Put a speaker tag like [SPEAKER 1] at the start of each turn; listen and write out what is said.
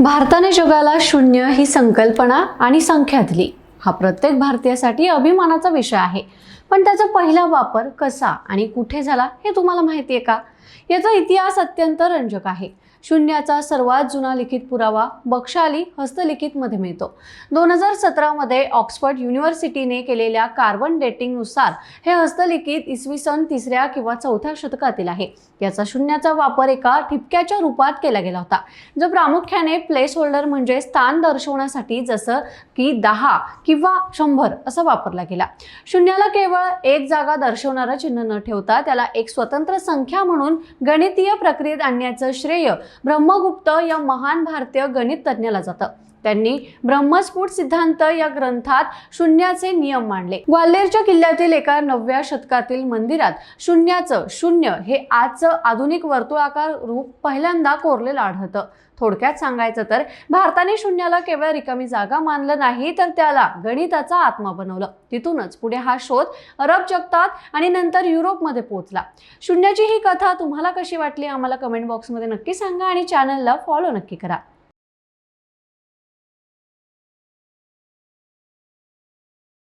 [SPEAKER 1] भारताने जगाला शून्य ही संकल्पना आणि संख्या दिली। हा प्रत्येक भारतीयासाठी अभिमानाचा विषय आहे। पण त्याचा पहिला वापर कसा आणि कुठे झाला हे तुम्हाला माहिती आहे का? याचा इतिहास अत्यंत रंजक आहे। शून्याचा सर्वात जुना लिखित पुरावा बक्षाली हस्तलिखित मध्ये मिळतो। 2017 मध्ये ऑक्सफर्ड युनिव्हर्सिटीने केलेल्या कार्बन डेटिंग नुसार हे हस्तलिखित इसवी सन 3ऱ्या किंवा 4थ्या शतकातील आहे। याचा शून्याचा वापर एका ठिपक्याच्या रूपात केला गेला होता, जो प्रामुख्याने प्लेस होल्डर म्हणजे स्थान दर्शवण्यासाठी जसं की 10 किंवा 100 असा वापरला गेला। शून्याला केवळ एक जागा दर्शवणारं चिन्ह न ठेवता त्याला एक स्वतंत्र संख्या म्हणून गणितीय प्रक्रियेत आणण्याचं श्रेय ब्रह्मगुप्त या महान भारतीय गणित तज्ञाला जातं। त्यांनी ब्रह्मस्फुट सिद्धांत या ग्रंथात शून्याचे नियम मांडले। ग्वाल्हेरच्या किल्ल्यातील एका 9व्या शतकातील मंदिरात शून्याचं शून्य हे आजचं आधुनिक वर्तुळाकार रूप पहिल्यांदा कोरलेलं आढळतं। थोडक्यात सांगायचं तर भारताने शून्याला केवळ रिकामी जागा मानलं नाही, तर त्याला गणिताचा आत्मा बनवलं। तिथूनच पुढे हा शोध अरब जगतात आणि नंतर युरोपमध्ये पोहोचला। शून्याची ही कथा तुम्हाला कशी वाटली आम्हाला कमेंट बॉक्समध्ये नक्की सांगा आणि चॅनलला फॉलो नक्की करा।